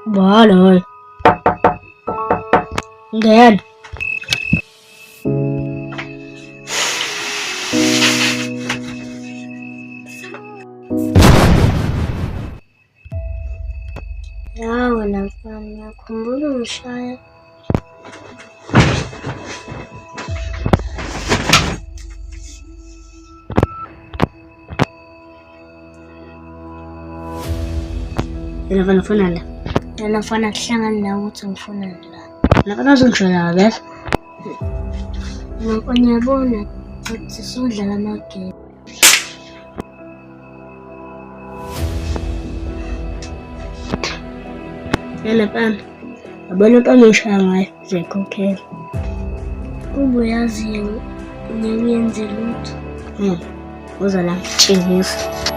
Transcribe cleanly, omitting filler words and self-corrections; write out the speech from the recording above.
Balo. Ngena. Yawe namfana yakhumbula umshaya. Yena mfana ufuna la. Yena mfana kuhlangana nawe ukuthi ngifuna la. Lapha uzongishela bese. Ngoba ngiyabona ukuthi sodlala amagame. Yena mfana. Yabona into engishaya ngayo zikhokhela. Kuba uyazi ngeke yenze lutho. Uza la ngitshengisa.